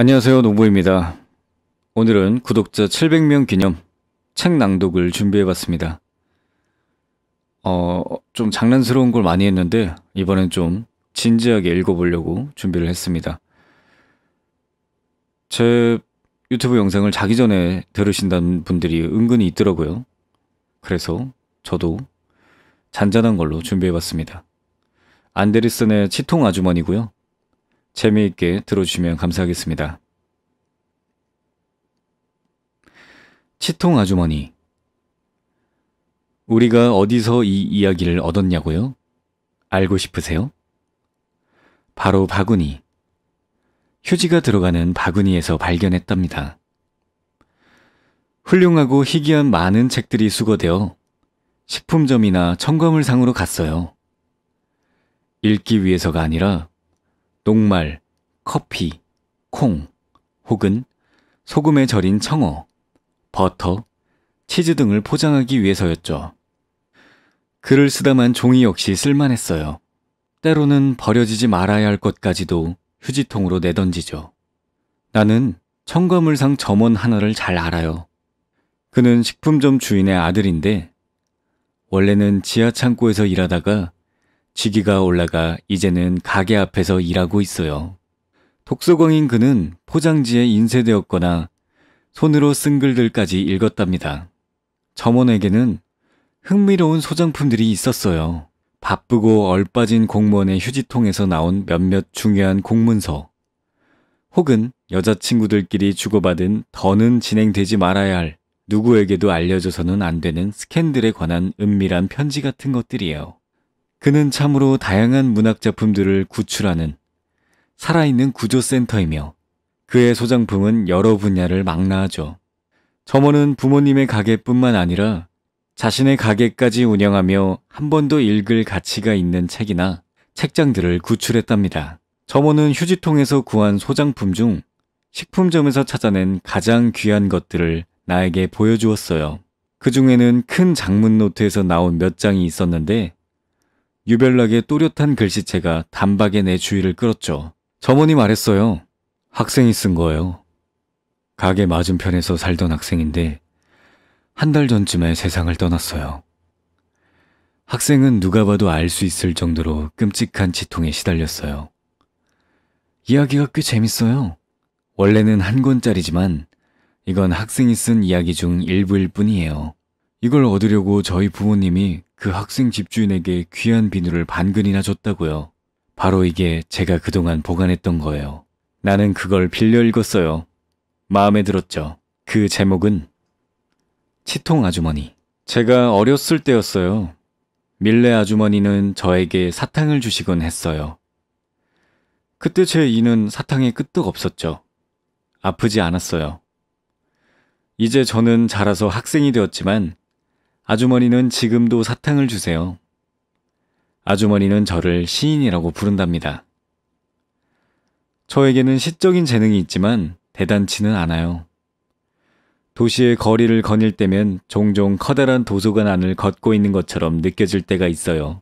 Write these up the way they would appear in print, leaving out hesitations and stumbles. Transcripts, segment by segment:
안녕하세요, 농부입니다. 오늘은 구독자 700명 기념 책 낭독을 준비해봤습니다. 좀 장난스러운 걸 많이 했는데 이번엔 좀 진지하게 읽어보려고 준비를 했습니다. 제 유튜브 영상을 자기 전에 들으신다는 분들이 은근히 있더라고요. 그래서 저도 잔잔한 걸로 준비해봤습니다. 안데르센의 치통 아주머니고요. 재미있게 들어주시면 감사하겠습니다. 치통 아주머니. 우리가 어디서 이 이야기를 얻었냐고요? 알고 싶으세요? 바로 바구니. 휴지가 들어가는 바구니에서 발견했답니다. 훌륭하고 희귀한 많은 책들이 수거되어 식품점이나 첨가물상으로 갔어요. 읽기 위해서가 아니라 녹말, 커피, 콩, 혹은 소금에 절인 청어, 버터, 치즈 등을 포장하기 위해서였죠. 글을 쓰다만 종이 역시 쓸만했어요. 때로는 버려지지 말아야 할 것까지도 휴지통으로 내던지죠. 나는 첨가물상 점원 하나를 잘 알아요. 그는 식품점 주인의 아들인데 원래는 지하 창고에서 일하다가 직위가 올라가 이제는 가게 앞에서 일하고 있어요. 독서광인 그는 포장지에 인쇄되었거나 손으로 쓴 글들까지 읽었답니다. 점원에게는 흥미로운 소장품들이 있었어요. 바쁘고 얼빠진 공무원의 휴지통에서 나온 몇몇 중요한 공문서, 혹은 여자친구들끼리 주고받은 더는 진행되지 말아야 할 누구에게도 알려줘서는 안 되는 스캔들에 관한 은밀한 편지 같은 것들이에요. 그는 참으로 다양한 문학작품들을 구출하는 살아있는 구조센터이며 그의 소장품은 여러 분야를 망라하죠. 점원은 부모님의 가게뿐만 아니라 자신의 가게까지 운영하며 한 번도 읽을 가치가 있는 책이나 책장들을 구출했답니다. 점원은 휴지통에서 구한 소장품 중 식품점에서 찾아낸 가장 귀한 것들을 나에게 보여주었어요. 그 중에는 큰 장문 노트에서 나온 몇 장이 있었는데 유별나게 또렷한 글씨체가 단박에 내 주의를 끌었죠. 점원이 말했어요. 학생이 쓴 거예요. 가게 맞은편에서 살던 학생인데 한 달 전쯤에 세상을 떠났어요. 학생은 누가 봐도 알 수 있을 정도로 끔찍한 치통에 시달렸어요. 이야기가 꽤 재밌어요. 원래는 한 권짜리지만 이건 학생이 쓴 이야기 중 일부일 뿐이에요. 이걸 얻으려고 저희 부모님이 그 학생 집주인에게 귀한 비누를 반근이나 줬다고요. 바로 이게 제가 그동안 보관했던 거예요. 나는 그걸 빌려 읽었어요. 마음에 들었죠. 그 제목은 치통 아주머니. 제가 어렸을 때였어요. 밀레 아주머니는 저에게 사탕을 주시곤 했어요. 그때 제 이는 사탕에 끄떡 없었죠. 아프지 않았어요. 이제 저는 자라서 학생이 되었지만 아주머니는 지금도 사탕을 주세요. 아주머니는 저를 시인이라고 부른답니다. 저에게는 시적인 재능이 있지만 대단치는 않아요. 도시의 거리를 거닐 때면 종종 커다란 도서관 안을 걷고 있는 것처럼 느껴질 때가 있어요.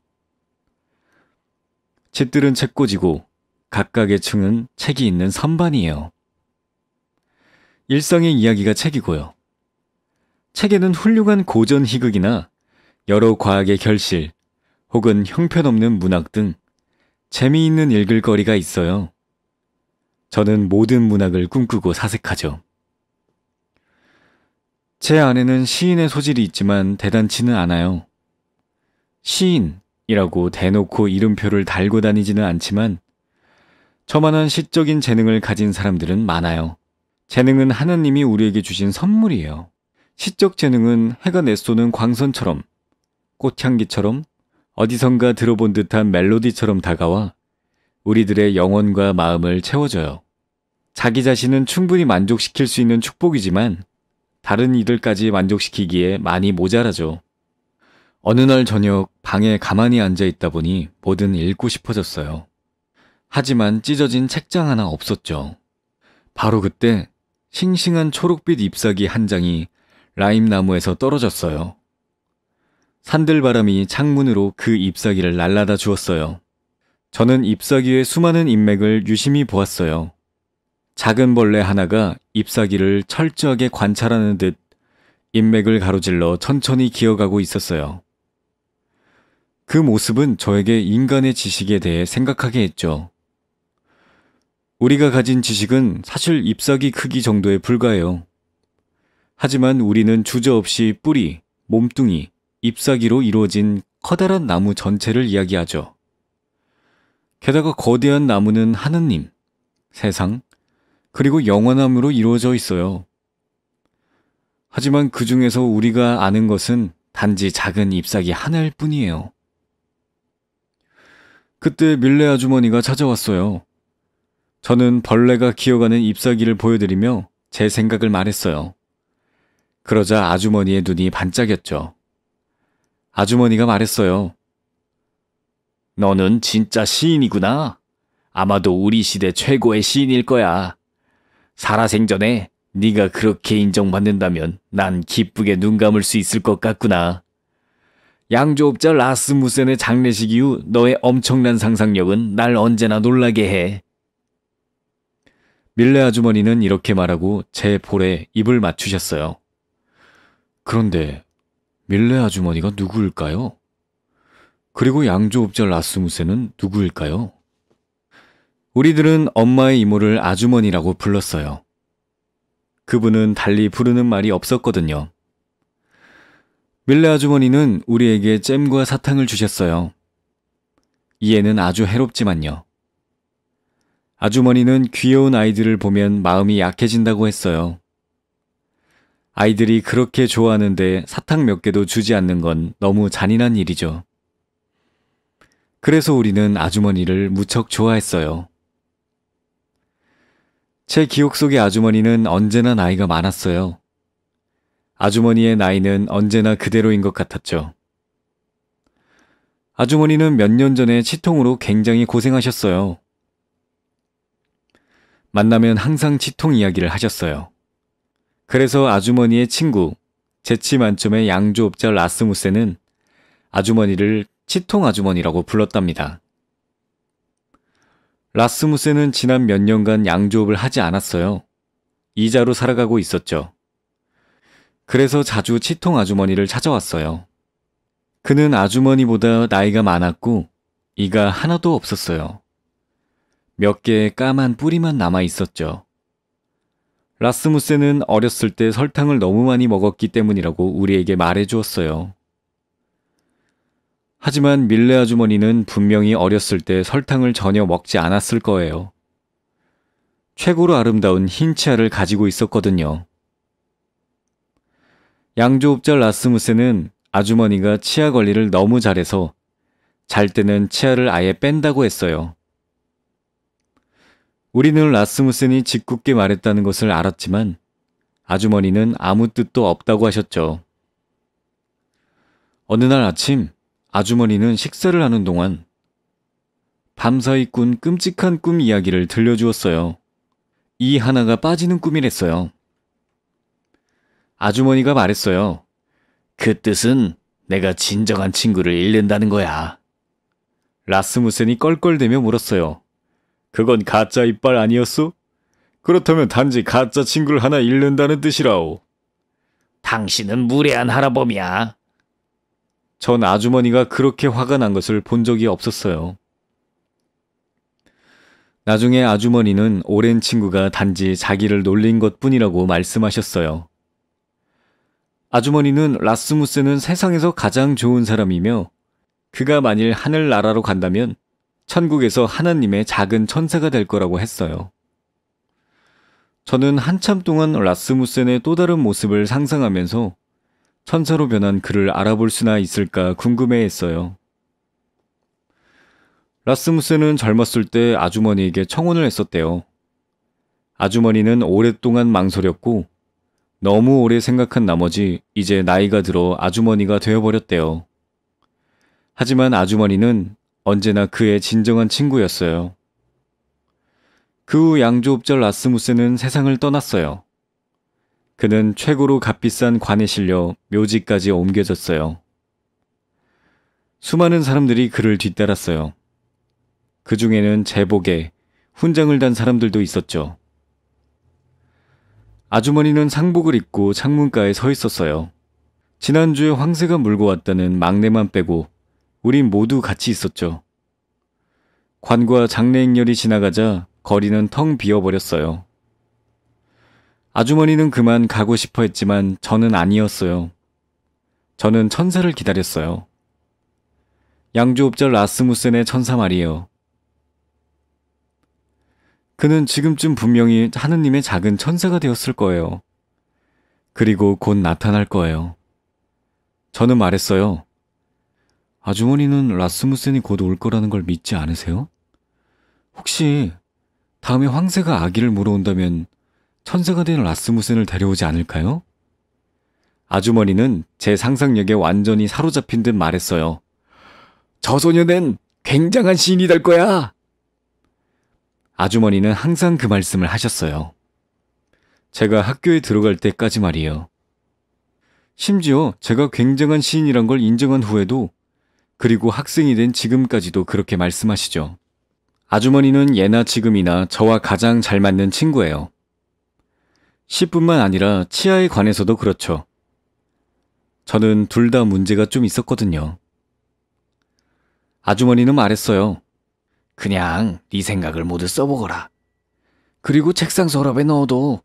집들은 책꽂이고 각각의 층은 책이 있는 선반이에요. 일상의 이야기가 책이고요. 책에는 훌륭한 고전 희극이나 여러 과학의 결실, 혹은 형편없는 문학 등 재미있는 읽을 거리가 있어요. 저는 모든 문학을 꿈꾸고 사색하죠. 제 안에는 시인의 소질이 있지만 대단치는 않아요. 시인이라고 대놓고 이름표를 달고 다니지는 않지만 저만한 시적인 재능을 가진 사람들은 많아요. 재능은 하나님이 우리에게 주신 선물이에요. 시적 재능은 해가 내쏘는 광선처럼, 꽃향기처럼, 어디선가 들어본 듯한 멜로디처럼 다가와 우리들의 영혼과 마음을 채워줘요. 자기 자신은 충분히 만족시킬 수 있는 축복이지만 다른 이들까지 만족시키기에 많이 모자라죠. 어느 날 저녁 방에 가만히 앉아 있다 보니 뭐든 읽고 싶어졌어요. 하지만 찢어진 책장 하나 없었죠. 바로 그때 싱싱한 초록빛 잎사귀 한 장이 라임나무에서 떨어졌어요. 산들바람이 창문으로 그 잎사귀를 날라다 주었어요. 저는 잎사귀의 수많은 인맥을 유심히 보았어요. 작은 벌레 하나가 잎사귀를 철저하게 관찰하는 듯 인맥을 가로질러 천천히 기어가고 있었어요. 그 모습은 저에게 인간의 지식에 대해 생각하게 했죠. 우리가 가진 지식은 사실 잎사귀 크기 정도에 불과해요. 하지만 우리는 주저없이 뿌리, 몸뚱이, 잎사귀로 이루어진 커다란 나무 전체를 이야기하죠. 게다가 거대한 나무는 하느님, 세상, 그리고 영원함으로 이루어져 있어요. 하지만 그 중에서 우리가 아는 것은 단지 작은 잎사귀 하나일 뿐이에요. 그때 밀레 아주머니가 찾아왔어요. 저는 벌레가 기어가는 잎사귀를 보여드리며 제 생각을 말했어요. 그러자 아주머니의 눈이 반짝였죠. 아주머니가 말했어요. 너는 진짜 시인이구나. 아마도 우리 시대 최고의 시인일 거야. 살아생전에 네가 그렇게 인정받는다면 난 기쁘게 눈 감을 수 있을 것 같구나. 양조업자 라스무센의 장례식 이후 너의 엄청난 상상력은 날 언제나 놀라게 해. 밀레 아주머니는 이렇게 말하고 제 볼에 입을 맞추셨어요. 그런데 밀레 아주머니가 누구일까요? 그리고 양조업자 라스무센은 누구일까요? 우리들은 엄마의 이모를 아주머니라고 불렀어요. 그분은 달리 부르는 말이 없었거든요. 밀레 아주머니는 우리에게 잼과 사탕을 주셨어요. 이해는 아주 해롭지만요. 아주머니는 귀여운 아이들을 보면 마음이 약해진다고 했어요. 아이들이 그렇게 좋아하는데 사탕 몇 개도 주지 않는 건 너무 잔인한 일이죠. 그래서 우리는 아주머니를 무척 좋아했어요. 제 기억 속의 아주머니는 언제나 나이가 많았어요. 아주머니의 나이는 언제나 그대로인 것 같았죠. 아주머니는 몇 년 전에 치통으로 굉장히 고생하셨어요. 만나면 항상 치통 이야기를 하셨어요. 그래서 아주머니의 친구, 재치 만점의 양조업자 라스무센은 아주머니를 치통 아주머니라고 불렀답니다. 라스무센은 지난 몇 년간 양조업을 하지 않았어요. 이자로 살아가고 있었죠. 그래서 자주 치통 아주머니를 찾아왔어요. 그는 아주머니보다 나이가 많았고 이가 하나도 없었어요. 몇 개의 까만 뿌리만 남아 있었죠. 라스무센은 어렸을 때 설탕을 너무 많이 먹었기 때문이라고 우리에게 말해 주었어요. 하지만 밀레 아주머니는 분명히 어렸을 때 설탕을 전혀 먹지 않았을 거예요. 최고로 아름다운 흰 치아를 가지고 있었거든요. 양조업자 라스무센은 아주머니가 치아 관리를 너무 잘해서 잘 때는 치아를 아예 뺀다고 했어요. 우리는 라스무센이 짓궂게 말했다는 것을 알았지만 아주머니는 아무 뜻도 없다고 하셨죠. 어느 날 아침 아주머니는 식사를 하는 동안 밤사이 꾼 끔찍한 꿈 이야기를 들려주었어요. 이 하나가 빠지는 꿈이랬어요. 아주머니가 말했어요. 그 뜻은 내가 진정한 친구를 잃는다는 거야. 라스무센이 껄껄대며 물었어요. 그건 가짜 이빨 아니었어? 그렇다면 단지 가짜 친구를 하나 잃는다는 뜻이라오. 당신은 무례한 할아범이야. 전 아주머니가 그렇게 화가 난 것을 본 적이 없었어요. 나중에 아주머니는 오랜 친구가 단지 자기를 놀린 것뿐이라고 말씀하셨어요. 아주머니는 라스무센은 세상에서 가장 좋은 사람이며 그가 만일 하늘나라로 간다면 천국에서 하나님의 작은 천사가 될 거라고 했어요. 저는 한참 동안 라스무센의 또 다른 모습을 상상하면서 천사로 변한 그를 알아볼 수나 있을까 궁금해했어요. 라스무센은 젊었을 때 아주머니에게 청혼을 했었대요. 아주머니는 오랫동안 망설였고 너무 오래 생각한 나머지 이제 나이가 들어 아주머니가 되어버렸대요. 하지만 아주머니는 언제나 그의 진정한 친구였어요. 그 후 양조업자 라스무센은 세상을 떠났어요. 그는 최고로 값비싼 관에 실려 묘지까지 옮겨졌어요. 수많은 사람들이 그를 뒤따랐어요. 그 중에는 제복에 훈장을 단 사람들도 있었죠. 아주머니는 상복을 입고 창문가에 서 있었어요. 지난주에 황새가 물고 왔다는 막내만 빼고 우린 모두 같이 있었죠. 관과 장례행렬이 지나가자 거리는 텅 비어버렸어요. 아주머니는 그만 가고 싶어 했지만 저는 아니었어요. 저는 천사를 기다렸어요. 양조업자 라스무센의 천사 말이에요. 그는 지금쯤 분명히 하느님의 작은 천사가 되었을 거예요. 그리고 곧 나타날 거예요. 저는 말했어요. 아주머니는 라스무센이 곧 올 거라는 걸 믿지 않으세요? 혹시 다음에 황새가 아기를 물어온다면 천사가 된 라스무센을 데려오지 않을까요? 아주머니는 제 상상력에 완전히 사로잡힌 듯 말했어요. 저 소녀는 굉장한 시인이 될 거야. 아주머니는 항상 그 말씀을 하셨어요. 제가 학교에 들어갈 때까지 말이에요. 심지어 제가 굉장한 시인이란 걸 인정한 후에도, 그리고 학생이 된 지금까지도 그렇게 말씀하시죠. 아주머니는 예나 지금이나 저와 가장 잘 맞는 친구예요. 시뿐만 아니라 치아에 관해서도 그렇죠. 저는 둘 다 문제가 좀 있었거든요. 아주머니는 말했어요. 그냥 네 생각을 모두 써보거라. 그리고 책상 서랍에 넣어도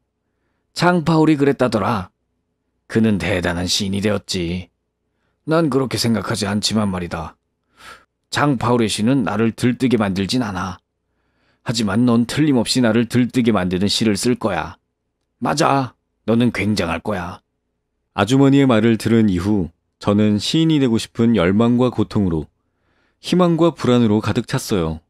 장파울이 그랬다더라. 그는 대단한 시인이 되었지. 난 그렇게 생각하지 않지만 말이다. 장파울의 시는 나를 들뜨게 만들진 않아. 하지만 넌 틀림없이 나를 들뜨게 만드는 시를 쓸 거야. 맞아. 너는 굉장할 거야. 아주머니의 말을 들은 이후 저는 시인이 되고 싶은 열망과 고통으로, 희망과 불안으로 가득 찼어요.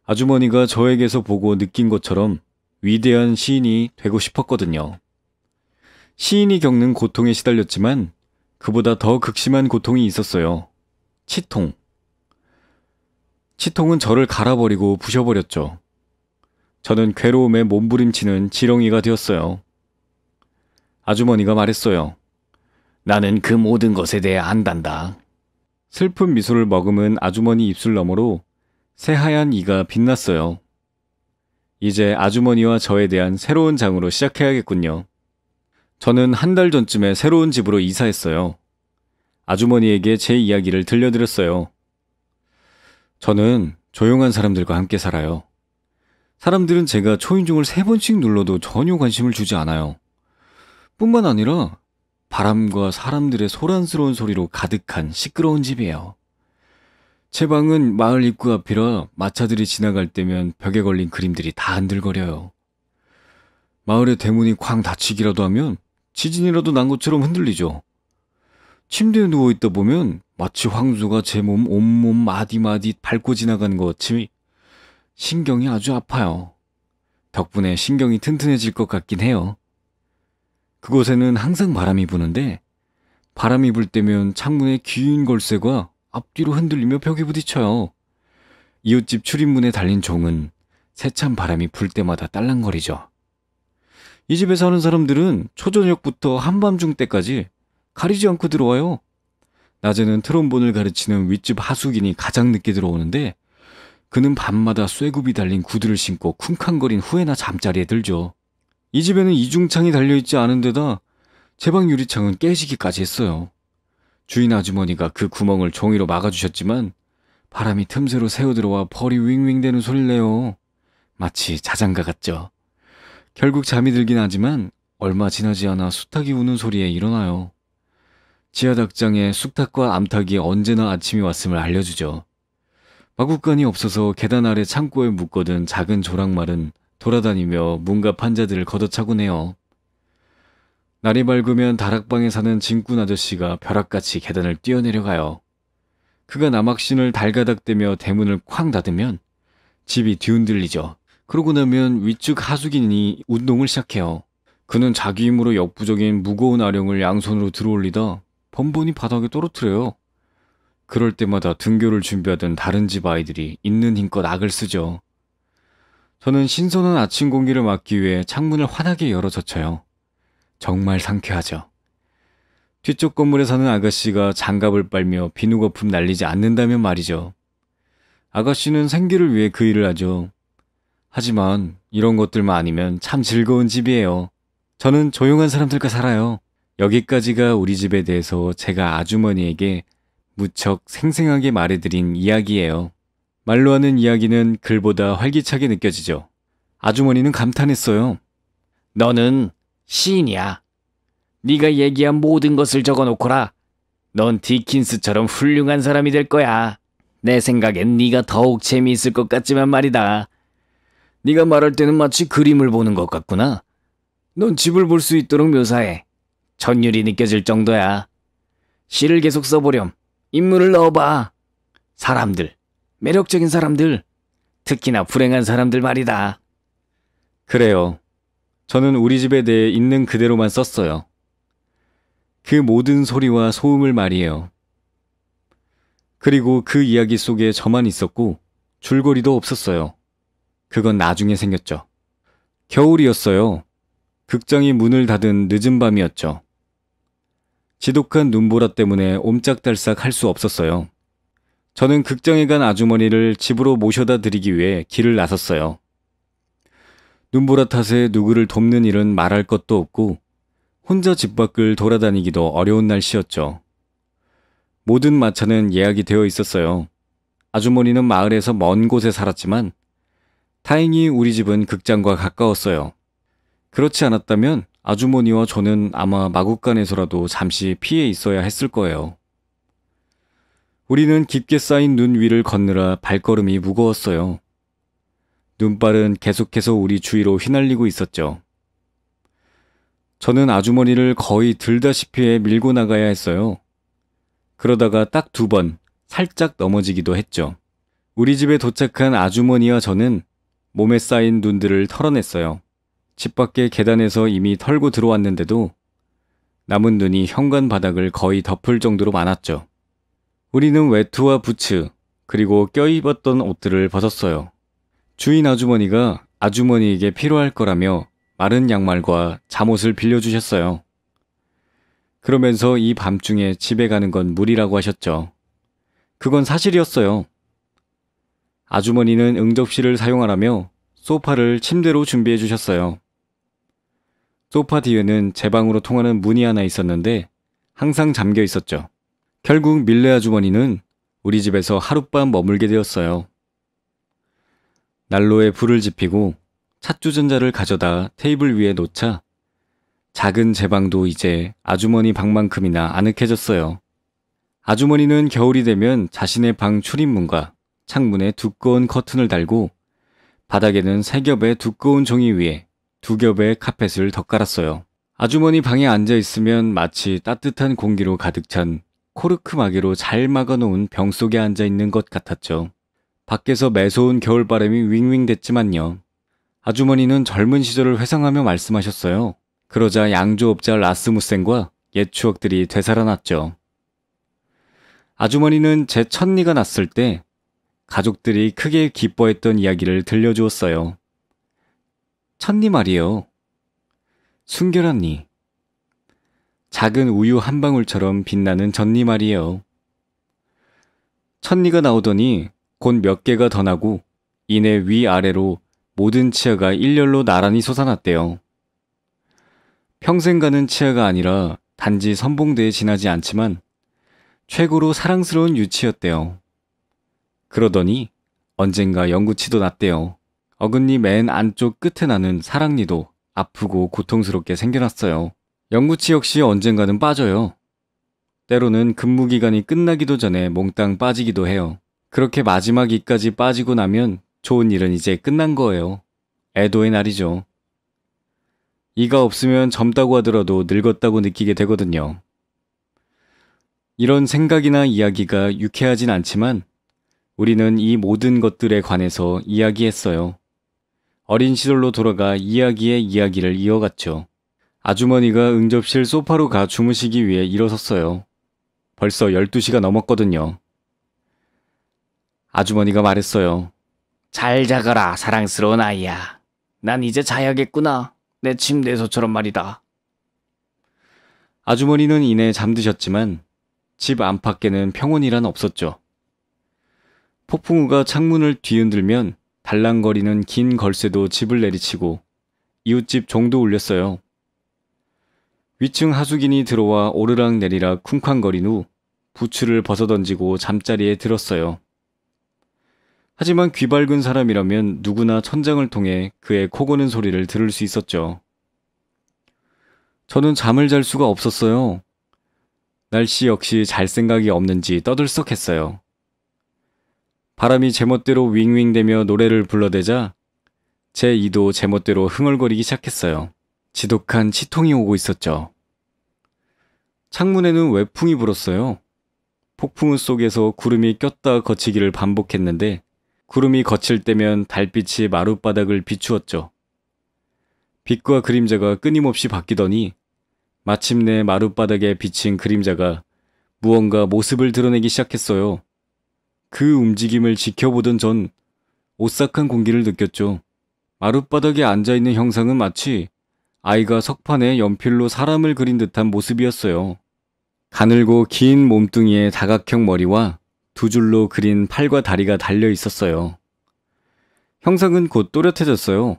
아주머니가 저에게서 보고 느낀 것처럼 위대한 시인이 되고 싶었거든요. 시인이 겪는 고통에 시달렸지만 그보다 더 극심한 고통이 있었어요. 치통. 치통은 저를 갈아버리고 부셔버렸죠. 저는 괴로움에 몸부림치는 지렁이가 되었어요. 아주머니가 말했어요. 나는 그 모든 것에 대해 안단다. 슬픈 미소를 머금은 아주머니 입술 너머로 새하얀 이가 빛났어요. 이제 아주머니와 저에 대한 새로운 장으로 시작해야겠군요. 저는 한 달 전쯤에 새로운 집으로 이사했어요. 아주머니에게 제 이야기를 들려드렸어요. 저는 조용한 사람들과 함께 살아요. 사람들은 제가 초인종을 3번씩 눌러도 전혀 관심을 주지 않아요. 뿐만 아니라 바람과 사람들의 소란스러운 소리로 가득한 시끄러운 집이에요. 제 방은 마을 입구 앞이라 마차들이 지나갈 때면 벽에 걸린 그림들이 다 흔들거려요. 마을의 대문이 쾅 닫히기라도 하면 지진이라도 난 것처럼 흔들리죠. 침대에 누워있다 보면 마치 황소가 제 몸 온몸 마디마디 밟고 지나가는 것 같이 신경이 아주 아파요. 덕분에 신경이 튼튼해질 것 같긴 해요. 그곳에는 항상 바람이 부는데 바람이 불 때면 창문의 긴 걸쇠가 앞뒤로 흔들리며 벽에 부딪혀요. 이웃집 출입문에 달린 종은 세찬 바람이 불 때마다 딸랑거리죠. 이 집에 사는 사람들은 초저녁부터 한밤중 때까지 가리지 않고 들어와요. 낮에는 트롬본을 가르치는 윗집 하숙인이 가장 늦게 들어오는데 그는 밤마다 쇠굽이 달린 구두를 신고 쿵쾅거린 후에나 잠자리에 들죠. 이 집에는 이중창이 달려있지 않은 데다 제 방 유리창은 깨지기까지 했어요. 주인 아주머니가 그 구멍을 종이로 막아주셨지만 바람이 틈새로 새어들어와 벌이 윙윙대는 소리를 내요. 마치 자장가 같죠. 결국 잠이 들긴 하지만 얼마 지나지 않아 수탉이 우는 소리에 일어나요. 지하 닭장에 쑥닭과 암탉이 언제나 아침이 왔음을 알려주죠. 마구간이 없어서 계단 아래 창고에 묶어둔 작은 조랑말은 돌아다니며 문과 판자들을 걷어차곤 해요. 날이 밝으면 다락방에 사는 진꾼 아저씨가 벼락같이 계단을 뛰어내려가요. 그가 남학신을 달가닥대며 대문을 쾅 닫으면 집이 뒤흔들리죠. 그러고 나면 위쪽 하숙인이 운동을 시작해요. 그는 자기 힘으로 역부족인 무거운 아령을 양손으로 들어올리다 번번이 바닥에 떨어뜨려요. 그럴 때마다 등교를 준비하던 다른 집 아이들이 있는 힘껏 악을 쓰죠. 저는 신선한 아침 공기를 막기 위해 창문을 환하게 열어젖혀요. 정말 상쾌하죠. 뒤쪽 건물에 사는 아가씨가 장갑을 빨며 비누 거품 날리지 않는다면 말이죠. 아가씨는 생계를 위해 그 일을 하죠. 하지만 이런 것들만 아니면 참 즐거운 집이에요. 저는 조용한 사람들과 살아요. 여기까지가 우리 집에 대해서 제가 아주머니에게 무척 생생하게 말해드린 이야기예요. 말로 하는 이야기는 글보다 활기차게 느껴지죠. 아주머니는 감탄했어요. 너는 시인이야. 네가 얘기한 모든 것을 적어놓거라. 넌 디킨스처럼 훌륭한 사람이 될 거야. 내 생각엔 네가 더욱 재미있을 것 같지만 말이다. 네가 말할 때는 마치 그림을 보는 것 같구나. 넌 집을 볼 수 있도록 묘사해. 전율이 느껴질 정도야. 시를 계속 써보렴. 인물을 넣어봐. 사람들, 매력적인 사람들, 특히나 불행한 사람들 말이다. 그래요. 저는 우리 집에 대해 있는 그대로만 썼어요. 그 모든 소리와 소음을 말이에요. 그리고 그 이야기 속에 저만 있었고 줄거리도 없었어요. 그건 나중에 생겼죠. 겨울이었어요. 극장이 문을 닫은 늦은 밤이었죠. 지독한 눈보라 때문에 옴짝달싹 할 수 없었어요. 저는 극장에 간 아주머니를 집으로 모셔다 드리기 위해 길을 나섰어요. 눈보라 탓에 누구를 돕는 일은 말할 것도 없고 혼자 집 밖을 돌아다니기도 어려운 날씨였죠. 모든 마차는 예약이 되어 있었어요. 아주머니는 마을에서 먼 곳에 살았지만 다행히 우리 집은 극장과 가까웠어요. 그렇지 않았다면 아주머니와 저는 아마 마구간에서라도 잠시 피해 있어야 했을 거예요. 우리는 깊게 쌓인 눈 위를 걷느라 발걸음이 무거웠어요. 눈발은 계속해서 우리 주위로 휘날리고 있었죠. 저는 아주머니를 거의 들다시피 해 밀고 나가야 했어요. 그러다가 딱 2번 살짝 넘어지기도 했죠. 우리 집에 도착한 아주머니와 저는 몸에 쌓인 눈들을 털어냈어요. 집 밖에 계단에서 이미 털고 들어왔는데도 남은 눈이 현관 바닥을 거의 덮을 정도로 많았죠. 우리는 외투와 부츠, 그리고 껴입었던 옷들을 벗었어요. 주인 아주머니가 아주머니에게 필요할 거라며 마른 양말과 잠옷을 빌려주셨어요. 그러면서 이 밤중에 집에 가는 건 무리라고 하셨죠. 그건 사실이었어요. 아주머니는 응접실을 사용하라며 소파를 침대로 준비해 주셨어요. 소파 뒤에는 제 방으로 통하는 문이 하나 있었는데 항상 잠겨 있었죠. 결국 밀레 아주머니는 우리 집에서 하룻밤 머물게 되었어요. 난로에 불을 지피고 찻주전자를 가져다 테이블 위에 놓자 작은 제 방도 이제 아주머니 방만큼이나 아늑해졌어요. 아주머니는 겨울이 되면 자신의 방 출입문과 창문에 두꺼운 커튼을 달고 바닥에는 3겹의 두꺼운 종이 위에 2겹의 카펫을 덧깔았어요. 아주머니 방에 앉아 있으면 마치 따뜻한 공기로 가득 찬 코르크 마개로 잘 막아놓은 병 속에 앉아 있는 것 같았죠. 밖에서 매서운 겨울바람이 윙윙 됐지만요. 아주머니는 젊은 시절을 회상하며 말씀하셨어요. 그러자 양조업자 라스무센과 옛 추억들이 되살아났죠. 아주머니는 제 첫니가 났을 때 가족들이 크게 기뻐했던 이야기를 들려주었어요. 첫니 말이에요. 순결한 니. 작은 우유 한 방울처럼 빛나는 전니 말이에요. 첫니가 나오더니 곧 몇 개가 더 나고 이내 위아래로 모든 치아가 일렬로 나란히 솟아났대요. 평생 가는 치아가 아니라 단지 선봉대에 지나지 않지만 최고로 사랑스러운 유치였대요. 그러더니 언젠가 영구치도 났대요. 어금니 맨 안쪽 끝에 나는 사랑니도 아프고 고통스럽게 생겨났어요. 영구치 역시 언젠가는 빠져요. 때로는 근무기간이 끝나기도 전에 몽땅 빠지기도 해요. 그렇게 마지막 이까지 빠지고 나면 좋은 일은 이제 끝난 거예요. 애도의 날이죠. 이가 없으면 젊다고 하더라도 늙었다고 느끼게 되거든요. 이런 생각이나 이야기가 유쾌하진 않지만 우리는 이 모든 것들에 관해서 이야기했어요. 어린 시절로 돌아가 이야기의 이야기를 이어갔죠. 아주머니가 응접실 소파로 가 주무시기 위해 일어섰어요. 벌써 12시가 넘었거든요. 아주머니가 말했어요. 잘 자거라, 사랑스러운 아이야. 난 이제 자야겠구나. 내 침대에서처럼 말이다. 아주머니는 이내 잠드셨지만 집 안팎에는 평온이란 없었죠. 폭풍우가 창문을 뒤흔들면 달랑거리는 긴 걸쇠도 집을 내리치고 이웃집 종도 울렸어요. 위층 하숙인이 들어와 오르락 내리락 쿵쾅거린 후 부추를 벗어던지고 잠자리에 들었어요. 하지만 귀 밝은 사람이라면 누구나 천장을 통해 그의 코 고는 소리를 들을 수 있었죠. 저는 잠을 잘 수가 없었어요. 날씨 역시 잘 생각이 없는지 떠들썩했어요. 바람이 제멋대로 윙윙대며 노래를 불러대자 제 이도 제멋대로 흥얼거리기 시작했어요. 지독한 치통이 오고 있었죠. 창문에는 외풍이 불었어요. 폭풍우 속에서 구름이 꼈다 거치기를 반복했는데 구름이 거칠 때면 달빛이 마룻바닥을 비추었죠. 빛과 그림자가 끊임없이 바뀌더니 마침내 마룻바닥에 비친 그림자가 무언가 모습을 드러내기 시작했어요. 그 움직임을 지켜보던 전 오싹한 공기를 느꼈죠. 마룻바닥에 앉아있는 형상은 마치 아이가 석판에 연필로 사람을 그린 듯한 모습이었어요. 가늘고 긴 몸뚱이에 다각형 머리와 두 줄로 그린 팔과 다리가 달려 있었어요. 형상은 곧 또렷해졌어요.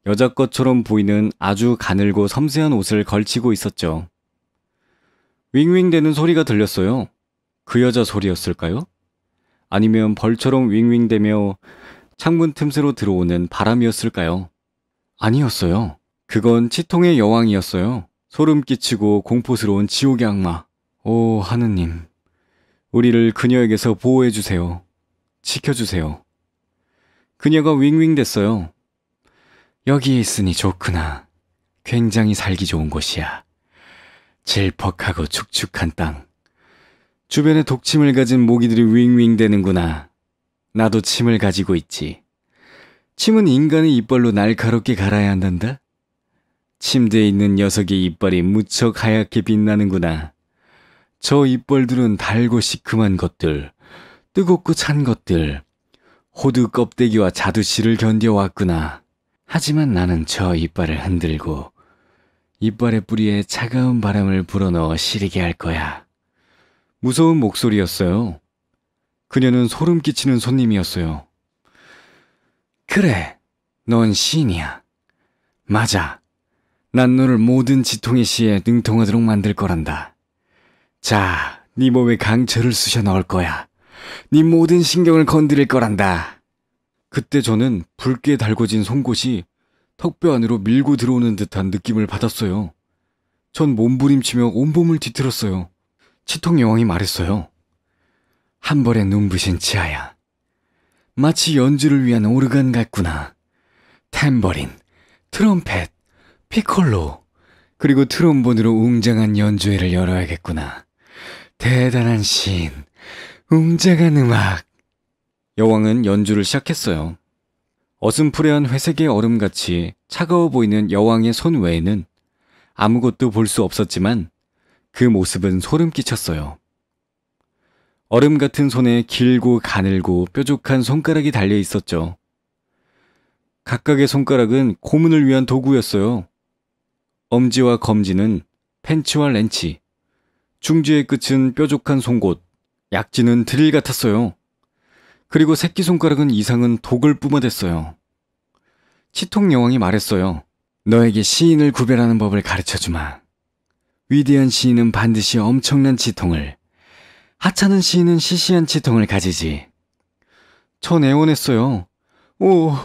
여자 것처럼 보이는 아주 가늘고 섬세한 옷을 걸치고 있었죠. 윙윙대는 소리가 들렸어요. 그 여자 소리였을까요? 아니면 벌처럼 윙윙대며 창문 틈새로 들어오는 바람이었을까요? 아니었어요. 그건 치통의 여왕이었어요. 소름 끼치고 공포스러운 지옥의 악마. 오 하느님, 우리를 그녀에게서 보호해주세요. 지켜주세요. 그녀가 윙윙댔어요. 여기에 있으니 좋구나. 굉장히 살기 좋은 곳이야. 질퍽하고 축축한 땅. 주변에 독침을 가진 모기들이 윙윙대는구나. 나도 침을 가지고 있지. 침은 인간의 이빨로 날카롭게 갈아야 한단다. 침대에 있는 녀석의 이빨이 무척 하얗게 빛나는구나. 저 이빨들은 달고 시큼한 것들, 뜨겁고 찬 것들, 호두 껍데기와 자두씨를 견뎌왔구나. 하지만 나는 저 이빨을 흔들고 이빨의 뿌리에 차가운 바람을 불어넣어 시리게 할 거야. 무서운 목소리였어요. 그녀는 소름 끼치는 손님이었어요. 그래, 넌 시인이야. 맞아. 난 너를 모든 지통의 시에 능통하도록 만들 거란다. 자, 네 몸에 강철을 쑤셔 넣을 거야. 네 모든 신경을 건드릴 거란다. 그때 저는 붉게 달궈진 송곳이 턱뼈 안으로 밀고 들어오는 듯한 느낌을 받았어요. 전 몸부림치며 온몸을 뒤틀었어요. 치통 여왕이 말했어요. 한 벌의 눈부신 치아야. 마치 연주를 위한 오르간 같구나. 탬버린, 트럼펫, 피콜로, 그리고 트롬본으로 웅장한 연주회를 열어야겠구나. 대단한 시인, 웅장한 음악. 여왕은 연주를 시작했어요. 어슴푸레한 회색의 얼음같이 차가워 보이는 여왕의 손 외에는 아무것도 볼 수 없었지만 그 모습은 소름 끼쳤어요. 얼음 같은 손에 길고 가늘고 뾰족한 손가락이 달려 있었죠. 각각의 손가락은 고문을 위한 도구였어요. 엄지와 검지는 펜치와 렌치, 중지의 끝은 뾰족한 송곳, 약지는 드릴 같았어요. 그리고 새끼손가락은 이상은 독을 뿜어댔어요. 치통 여왕이 말했어요. 너에게 시인을 구별하는 법을 가르쳐주마. 위대한 시인은 반드시 엄청난 치통을, 하찮은 시인은 시시한 치통을 가지지. 전 애원했어요. 오,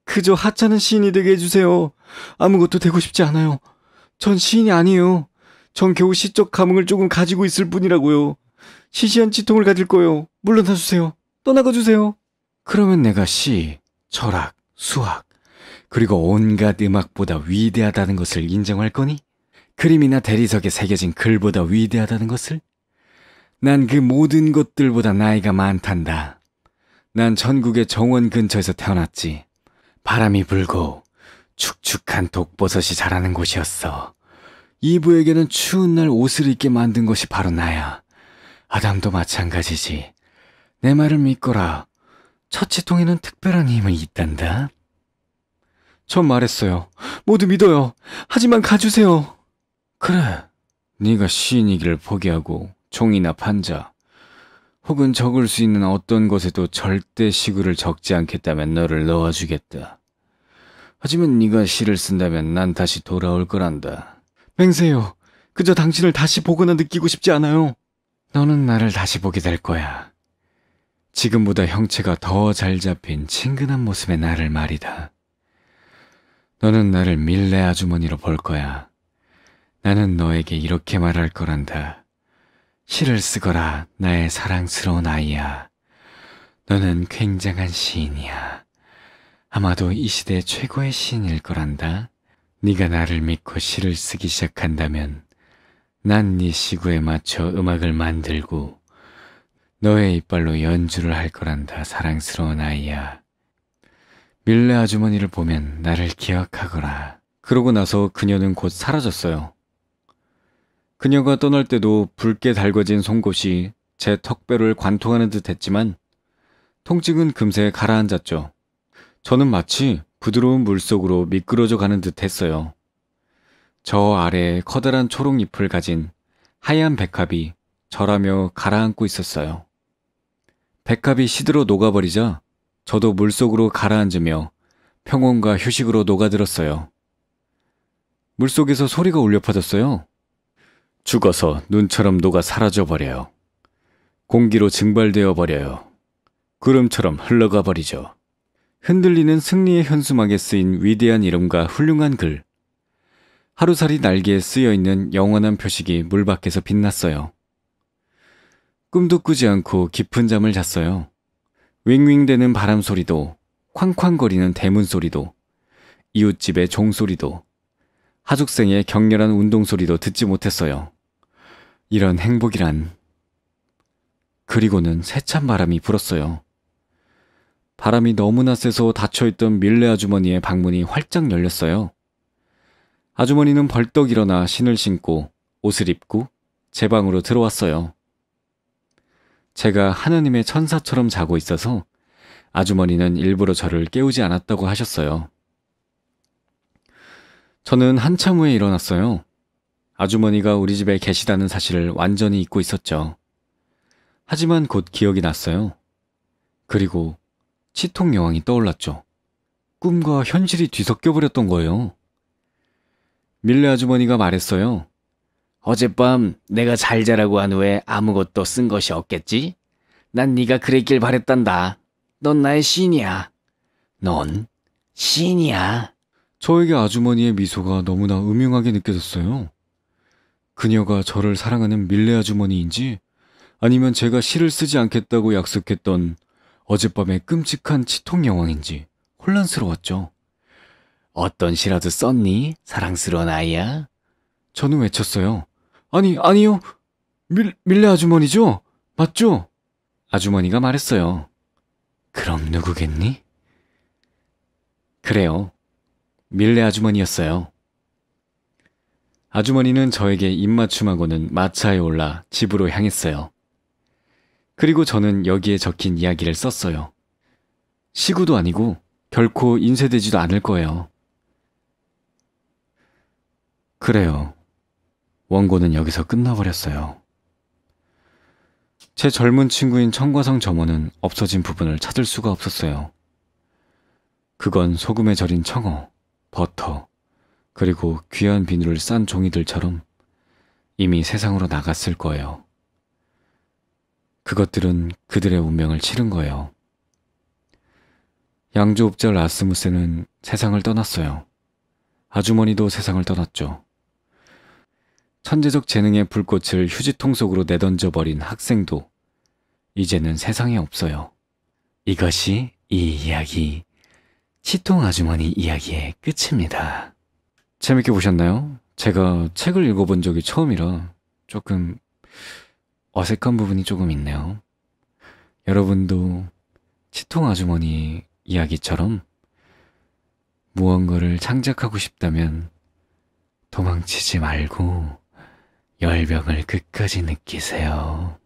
그저 하찮은 시인이 되게 해주세요. 아무것도 되고 싶지 않아요. 전 시인이 아니에요. 전 겨우 시적 감흥을 조금 가지고 있을 뿐이라고요. 시시한 치통을 가질 거예요. 물러나 주세요. 떠나가 주세요. 그러면 내가 시, 철학, 수학, 그리고 온갖 음악보다 위대하다는 것을 인정할 거니? 그림이나 대리석에 새겨진 글보다 위대하다는 것을? 난 그 모든 것들보다 나이가 많단다. 난 천국의 정원 근처에서 태어났지. 바람이 불고 축축한 독버섯이 자라는 곳이었어. 이브에게는 추운 날 옷을 입게 만든 것이 바로 나야. 아담도 마찬가지지. 내 말을 믿거라. 첫 치통에는 특별한 힘이 있단다. 전 말했어요. 모두 믿어요. 하지만 가주세요. 그래, 네가 시인이기를 포기하고 종이나 판자 혹은 적을 수 있는 어떤 것에도 절대 시구를 적지 않겠다면 너를 넣어주겠다. 하지만 네가 시를 쓴다면 난 다시 돌아올 거란다. 맹세요. 그저 당신을 다시 보거나 느끼고 싶지 않아요. 너는 나를 다시 보게 될 거야. 지금보다 형체가 더 잘 잡힌 친근한 모습의 나를 말이다. 너는 나를 밀레 아주머니로 볼 거야. 나는 너에게 이렇게 말할 거란다. 시를 쓰거라, 나의 사랑스러운 아이야. 너는 굉장한 시인이야. 아마도 이 시대 최고의 시인일 거란다. 네가 나를 믿고 시를 쓰기 시작한다면 난 네 시구에 맞춰 음악을 만들고 너의 이빨로 연주를 할 거란다, 사랑스러운 아이야. 밀레 아주머니를 보면 나를 기억하거라. 그러고 나서 그녀는 곧 사라졌어요. 그녀가 떠날 때도 붉게 달궈진 송곳이 제 턱뼈를 관통하는 듯 했지만 통증은 금세 가라앉았죠. 저는 마치 부드러운 물속으로 미끄러져 가는 듯 했어요. 저 아래에 커다란 초록잎을 가진 하얀 백합이 절하며 가라앉고 있었어요. 백합이 시들어 녹아버리자 저도 물속으로 가라앉으며 평온과 휴식으로 녹아들었어요. 물속에서 소리가 울려 퍼졌어요. 죽어서 눈처럼 녹아 사라져버려요. 공기로 증발되어 버려요. 구름처럼 흘러가 버리죠. 흔들리는 승리의 현수막에 쓰인 위대한 이름과 훌륭한 글. 하루살이 날개에 쓰여있는 영원한 표식이 물 밖에서 빛났어요. 꿈도 꾸지 않고 깊은 잠을 잤어요. 윙윙대는 바람 소리도, 쾅쾅거리는 대문 소리도, 이웃집의 종소리도, 하숙생의 격렬한 운동 소리도 듣지 못했어요. 이런 행복이란. 그리고는 세찬 바람이 불었어요. 바람이 너무나 세서 닫혀있던 밀레 아주머니의 방문이 활짝 열렸어요. 아주머니는 벌떡 일어나 신을 신고 옷을 입고 제 방으로 들어왔어요. 제가 하느님의 천사처럼 자고 있어서 아주머니는 일부러 저를 깨우지 않았다고 하셨어요. 저는 한참 후에 일어났어요. 아주머니가 우리 집에 계시다는 사실을 완전히 잊고 있었죠. 하지만 곧 기억이 났어요. 그리고 치통 여왕이 떠올랐죠. 꿈과 현실이 뒤섞여 버렸던 거예요. 밀레 아주머니가 말했어요. 어젯밤 내가 잘 자라고 한 후에 아무것도 쓴 것이 없겠지? 난 네가 그랬길 바랬단다. 넌 나의 시인이야. 넌 시인이야. 저에게 아주머니의 미소가 너무나 음흉하게 느껴졌어요. 그녀가 저를 사랑하는 밀레 아주머니인지 아니면 제가 시를 쓰지 않겠다고 약속했던 어젯밤의 끔찍한 치통 여왕인지 혼란스러웠죠. 어떤 시라도 썼니? 사랑스러운 아이야. 저는 외쳤어요. 아니요. 밀레 아주머니죠? 맞죠? 아주머니가 말했어요. 그럼 누구겠니? 그래요. 밀레 아주머니였어요. 아주머니는 저에게 입맞춤하고는 마차에 올라 집으로 향했어요. 그리고 저는 여기에 적힌 이야기를 썼어요. 시구도 아니고 결코 인쇄되지도 않을 거예요. 그래요. 원고는 여기서 끝나버렸어요. 제 젊은 친구인 청과성 점원은 없어진 부분을 찾을 수가 없었어요. 그건 소금에 절인 청어, 버터, 그리고 귀한 비누를 싼 종이들처럼 이미 세상으로 나갔을 거예요. 그것들은 그들의 운명을 치른 거예요. 양조업자 라스무센은 세상을 떠났어요. 아주머니도 세상을 떠났죠. 천재적 재능의 불꽃을 휴지통 속으로 내던져버린 학생도 이제는 세상에 없어요. 이것이 이 이야기, 치통 아주머니 이야기의 끝입니다. 재밌게 보셨나요? 제가 책을 읽어본 적이 처음이라 조금 어색한 부분이 조금 있네요. 여러분도 치통 아주머니 이야기처럼 무언가를 창작하고 싶다면 도망치지 말고 열병을 끝까지 느끼세요.